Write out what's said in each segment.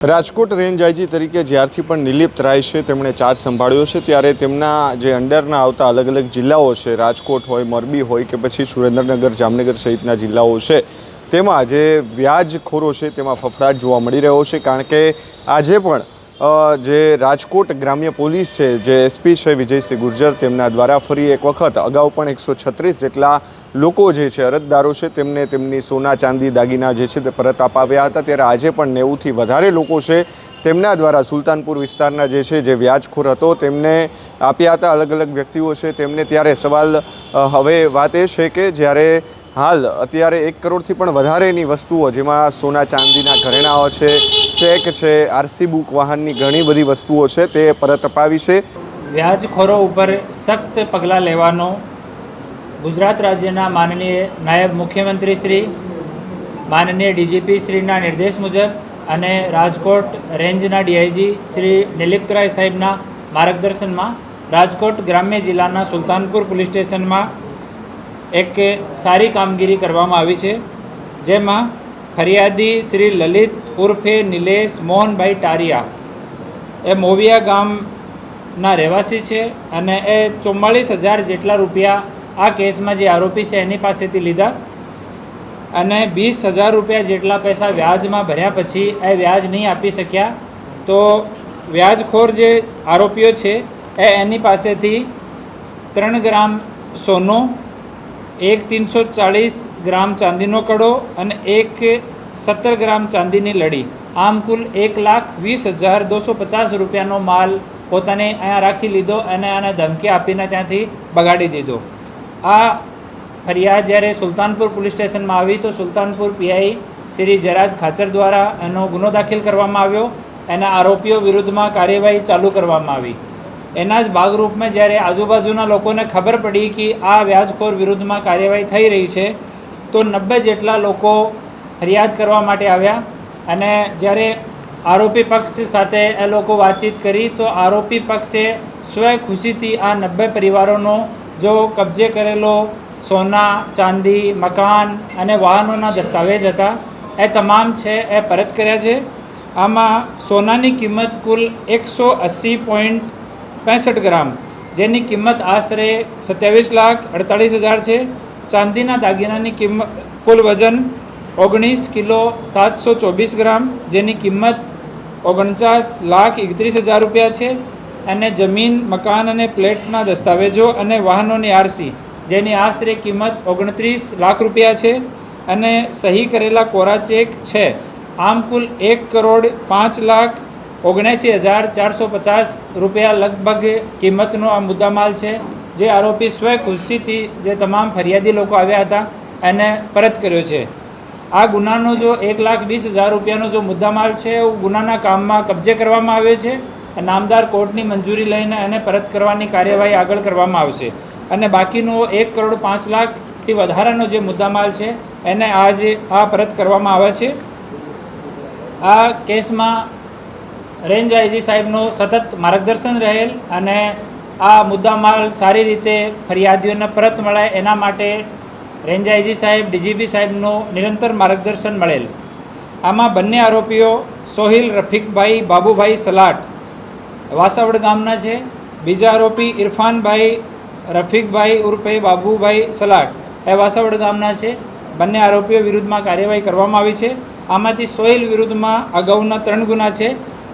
Rajkot range IG તરીકે જ્યારથી પણ નિલિપ્ત રાય છે તેમણે ચાર્જ સંભાળ્યો છે ત્યારે તેમના જે અંડરના આવતા અલગ અલગ જિલ્લાઓ છે, રાજકોટ હોય, મોરબી હોય કે પછી સુરેન્દ્રનગર, જામનગર સહિતના જિલ્લાઓ છે, તેમાં જે વ્યાજખોરો છે તેમાં ફફડાટ જોવા મળી રહ્યો છે। કારણ કે આજે પણ જે રાજકોટ ગ્રામ્ય પોલીસ છે, જે એસપી છે વિજયસિંહ ગુર્જર, તેમના દ્વારા ફરી એક વખત અગાઉ પણ 136 જેટલા લોકો જે છે, અરજદારો છે, તેમને તેમની સોના ચાંદી દાગીના જે છે તે પરત અપાવ્યા હતા। ત્યારે આજે પણ 90થી વધારે લોકો છે તેમના દ્વારા સુલતાનપુર વિસ્તારના જે વ્યાજખોર હતો તેમને આપ્યા હતા અલગ અલગ વ્યક્તિઓ છે તેમને। ત્યારે સવાલ હવે વાત એ છે કે જ્યારે હાલ અત્યારે 1 કરોડથી પણ વધારેની વસ્તુઓ, જેમાં સોના ચાંદીના ઘરેણાઓ છે, ચેક છે, આરસી બુક, વાહનની ઘણી બધી વસ્તુઓ છે તે પરત અપાવી છે। વ્યાજખોરો ઉપર સખ્ત પગલાં લેવાનો ગુજરાત રાજ્યના માનનીય નાયબ મુખ્યમંત્રી શ્રી, માનનીય ડીજીપી શ્રીના નિર્દેશ મુજબ અને રાજકોટ રેન્જના ડીઆઈજી શ્રી નિલિપ્ત રાય સાહેબના માર્ગદર્શનમાં રાજકોટ ગ્રામ્ય જિલ્લાના સુલતાનપુર પોલીસ સ્ટેશનમાં એક સારી કામગીરી કરવામાં આવી છે, જેમાં ફરિયાદી શ્રી લલિત ઉર્ફે નિલેશ મોહનભાઈ ટારિયા એ મોવિયા ગામના રહેવાસી છે અને એ 44,000 જેટલા રૂપિયા આ કેસમાં જે આરોપી છે એની પાસેથી લીધા અને 20,000 રૂપિયા જેટલા પૈસા વ્યાજમાં ભર્યા પછી એ વ્યાજ નહીં આપી શક્યા, તો વ્યાજખોર જે આરોપીઓ છે એની પાસેથી 3 ગ્રામ સોનું, 340 ગ્રામ ચાંદીનો કડો અને 17 ગ્રામ ચાંદીની લડી, આમ કુલ 1,20,250 રૂપિયાનો માલ પોતાને અહીંયા રાખી લીધો અને આને ધમકી આપીને ત્યાંથી બગાડી દીધો। આ ફરિયાદ જ્યારે સુલતાનપુર પોલીસ સ્ટેશનમાં આવી તો સુલતાનપુર પીઆઈ શ્રી જયરાજ ખાચર દ્વારા એનો ગુનો દાખલ કરવામાં આવ્યો, એના આરોપીઓ વિરુદ્ધમાં કાર્યવાહી ચાલુ કરવામાં આવી। એના જ ભાગરૂપમાં જ્યારે આજુબાજુના લોકોને ખબર પડી કે આ વ્યાજખોર વિરુદ્ધમાં કાર્યવાહી થઈ રહી છે તો 90 જેટલા લોકો ફરિયાદ કરવા માટે આવ્યા અને જ્યારે આરોપી પક્ષ સાથે એ લોકો વાતચીત કરી તો આરોપી પક્ષે સ્વખુશીથી આ 90 પરિવારોનો જો કબજે કરેલો સોના, ચાંદી, મકાન અને વાહનોના દસ્તાવેજ હતા એ તમામ છે એ પરત કર્યા છે। આમાં સોનાની કિંમત કુલ 180.65 ગ્રામ, જેની કિંમત આશરે 27,48,000 છે। ચાંદીના દાગીનાની કિંમત કુલ વજન 19 કિલો 724 ગ્રામ, જેની કિંમત 49,31,000 રૂપિયા છે અને જમીન, મકાન અને પ્લેટના દસ્તાવેજો અને વાહનોની આરસી, જેની આશરે કિંમત 29 લાખ રૂપિયા છે અને સહી કરેલા કોરા ચેક છે। આમ કુલ 1,05,79,450 રૂપિયા લગભગ કિંમતનો આ મુદ્દામાલ છે, જે આરોપી સ્વખુશીથી જે તમામ ફરિયાદી લોકો આવ્યા હતા એને પરત કર્યો છે। આ ગુનાનો જો 1,20,000 રૂપિયાનો જો મુદ્દામાલ છે એ ગુનાના કામમાં કબજે કરવામાં આવ્યો છે। નામદાર કોર્ટની મંજૂરી લઈને એને પરત કરવાની કાર્યવાહી આગળ કરવામાં આવશે અને બાકીનો 1,05,00,000થી વધારાનો જે મુદ્દામાલ છે એને આજે આ પરત કરવામાં આવે છે। આ કેસમાં રેન્જ આઈજી સાહેબનો સતત માર્ગદર્શન રહેલ અને આ મુદ્દામાલ સારી રીતે ફરિયાદીઓને પરત મળે એના માટે રેન્જ આઈજી સાહેબ, ડીજીપી સાહેબનું નિરંતર માર્ગદર્શન મળેલ। આમાં બંને આરોપીઓ સોહિલ રફીકભાઈ બાબુભાઈ સલાટ વાસાવડ ગામના છે, બીજા આરોપી ઇરફાનભાઈ રફીકભાઈ ઉર્ફે બાબુભાઈ સલાટ એ વાસાવડ ગામના છે। બંને આરોપીઓ વિરુદ્ધમાં કાર્યવાહી કરવામાં આવી છે। આમાંથી સોહિલ વિરુદ્ધમાં અગાઉના 3 ગુના છે,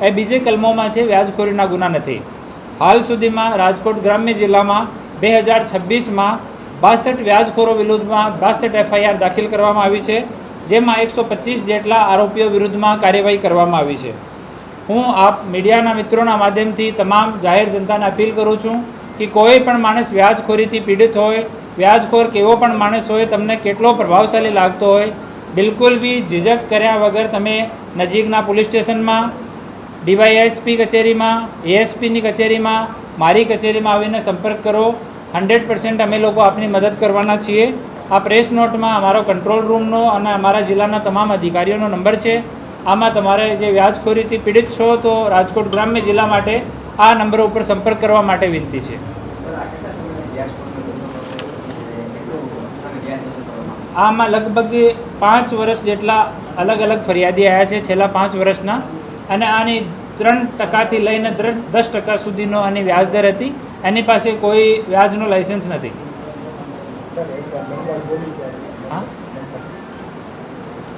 એ બીજે કલમોમાં છે, વ્યાજખોરીના ગુના નથી। હાલ સુધીમાં રાજકોટ ગ્રામ્ય જિલ્લામાં 2026માં 62 વ્યાજખોરો વિરુદ્ધમાં 62 FIR દાખલ કરવામાં આવી છે, જેમાં 125 જેટલા આરોપીઓ વિરુદ્ધમાં કાર્યવાહી કરવામાં આવી છે। હું આપ મીડિયાના મિત્રોના માધ્યમથી તમામ જાહેર જનતાને અપીલ કરું છું કે કોઈ પણ માણસ વ્યાજખોરીથી પીડિત હોય, વ્યાજખોર કેવો પણ માણસ હોય, તમને કેટલો પ્રભાવશાળી લાગતો હોય, બિલકુલ બી ઝીઝક કર્યા વગર તમે નજીકના પોલીસ સ્ટેશનમાં, ડીવાયએસપી કચેરીમાં, એએસપીની કચેરીમાં, મારી કચેરીમાં આવીને સંપર્ક કરો। 100% અમે લોકો આપની મદદ કરવાના છીએ। આ પ્રેસ નોટમાં અમારો કંટ્રોલ રૂમનો અને અમારા જિલ્લાના તમામ અધિકારીઓનો નંબર છે। આમાં તમારે જે વ્યાજખોરીથી પીડિત છો તો રાજકોટ ગ્રામ્ય જિલ્લા માટે આ નંબર ઉપર સંપર્ક કરવા માટે વિનંતી છે। આમાં લગભગ 5 વર્ષ જેટલા અલગ અલગ ફરિયાદી આવ્યા છે છેલ્લા 5 વર્ષના, અને આની 3% લઈને 10% સુધીનો આની વ્યાજદર હતી. એની પાસે કોઈ વ્યાજનો લાઇસન્સ નથી. હા,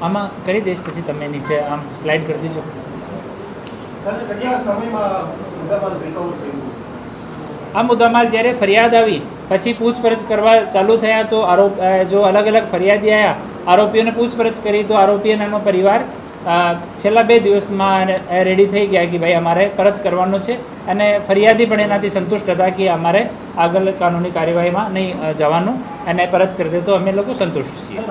આમાં કરી દઈશ, પછી તમે નીચે આમ સ્લાઇડ કરી દેજો. આ મુદ્દામાલ જ્યારે ફરિયાદ આવી પછી પૂછપરછ કરવા ચાલુ થયા તો જો અલગ અલગ ફરિયાદી આવ્યા, આરોપીઓને પૂછપરછ કરી તો આરોપી અને એનો પરિવાર છેલ્લા 2 દિવસમાં રેડી થઈ ગયા કે ભાઈ અમારે પરત કરવાનું છે. અને ફરિયાદી પણ એનાથી સંતુષ્ટ હતા કે અમારે આગળ કાનૂની કાર્યવાહીમાં નહીં જવાનું અને પરત કરી દે તો અમે લોકો સંતુષ્ટ છીએ.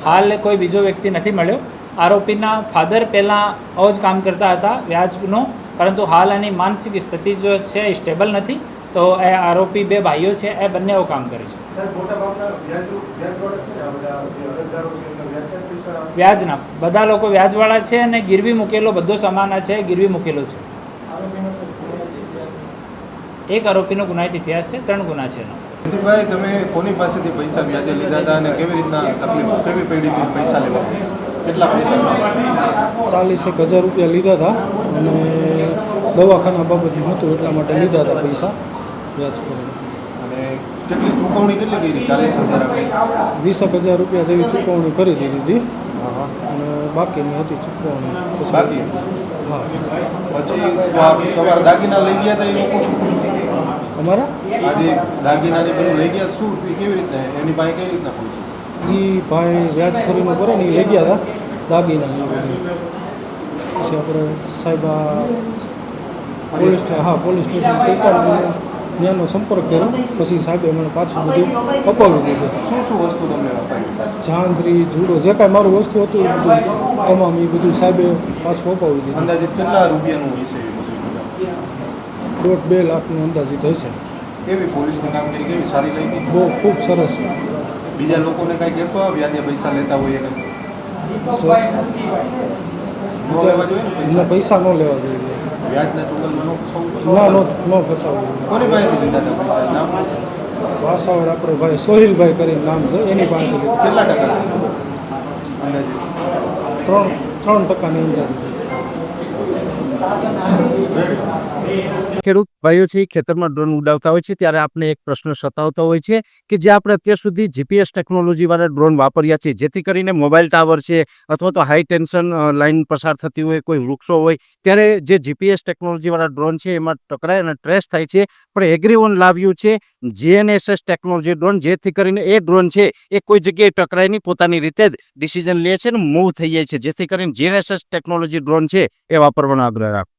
હાલ કોઈ બીજો વ્યક્તિ નથી મળ્યો. આરોપીના ફાધર પહેલાં આવો જ કામ કરતા હતા વ્યાજનો, પરંતુ હાલ એની માનસિક સ્થિતિ જો છે એ સ્ટેબલ નથી, તો એ આરોપી 2 ભાઈઓ છે એ બંને આવું કામ કરે છે. વ્યાજના બધા લોકો વ્યાજવાળા છે અને ગીરવી મૂકેલો બધો સામાન છે, ગીરવી મૂકેલો છે. એક આરોપીનો ગુનાહિત ઇતિહાસ છે, 3 ગુના છે એનો. ભાઈ, તમે કોની પાસેથી પૈસા વ્યાજે લીધા હતા અને કેવી રીતના તકલીફ કેવી પડી હતી પૈસા લેવા? કેટલા પૈસા? 40,000 રૂપિયા લીધા હતા અને દવાખાના બાબતનું હતું એટલા માટે લીધા હતા પૈસા વ્યાજ કરીને. અને કેટલી ચૂકવણી કેટલી કરી? 40,000 આપી? 20,000 રૂપિયા જેવી ચૂકવણી કરી દીધી હતી હા. અને બાકીની હતી ચૂકવણી. બાકી? હા. પછી તમારા દાગીના લઈ ગયા હતા એ લોકો? અમારા આજે દાગીના જે બધું લઈ ગયા શું કેવી રીતના એની પાસે કઈ રીતના પહોંચી? એ ભાઈ વ્યાજ ફરીનું કરે ને એ લઈ ગયા હતા દાગીના ને બધું. પછી આપણે સાહેબ પોલીસ સ્ટેશન સુલતાનપુર ત્યાંનો સંપર્ક કર્યો. પછી સાહેબે મને પાછું બધું અપાવી દીધું. શું વસ્તુ તમને અપાવી? ઝાંઝરી, જુડો, જે કાંઈ મારું વસ્તુ હતું એ બધું તમામ એ બધું સાહેબે પાછું અપાવી દીધું. અંદાજિત કેટલા રૂપિયાનું હશે એ બધું? 1.5-2 લાખનું અંદાજિત હશે. કેવી પોલીસની કામગીરી કેવી સારી લઈ ગઈ? બહુ ખૂબ સરસ. બીજા લોકોને કાંઈ કહેશો વ્યાજે પૈસા લેતા હોય એને? ન લેવા જોઈએ ને એમને પૈસા ન લેવા જોઈએ. વ્યાજના ચુંગલમાં ના ન ફસાવવું. કોની પાસેથી લીધા હતા પૈસા? નામ વાસાવડ આપણે ભાઈ સોહિલભાઈ કરીને નામ છે, એની પાસેથી લીધું. કેટલા ટકા અંદાજે? 3% અંદાજિત. ખેડૂત ભાઈઓ છે ખેતરમાં ડ્રોન ઉડાવતા હોય છે ત્યારે આપણે એક પ્રશ્ન સતાવતો હોય છે કે જે આપણે અત્યાર સુધી જીપીએસ ટેકનોલોજી વાળા ડ્રોન વાપર્યા છે, જેથી કરીને મોબાઈલ ટાવર છે અથવા તો હાઈ ટેન્શન લાઇન પસાર થતી હોય, કોઈ વૃક્ષો હોય, ત્યારે જે જીપીએસ ટેકનોલોજી વાળા ડ્રોન છે એમાં ટકરાય અને ટ્રેસ થાય છે. પણ એગ્રીવન લાવ્યું છે GNSS ટેકનોલોજી ડ્રોન, જેથી કરીને એ ડ્રોન છે એ કોઈ જગ્યાએ ટકરાય નહીં, પોતાની રીતે જ ડિસિઝન લે છે અને મૂવ થઈ જાય છે, જેથી કરીને GNSS ટેકનોલોજી ડ્રોન છે એ વાપરવાનો આગ્રહ રાખો.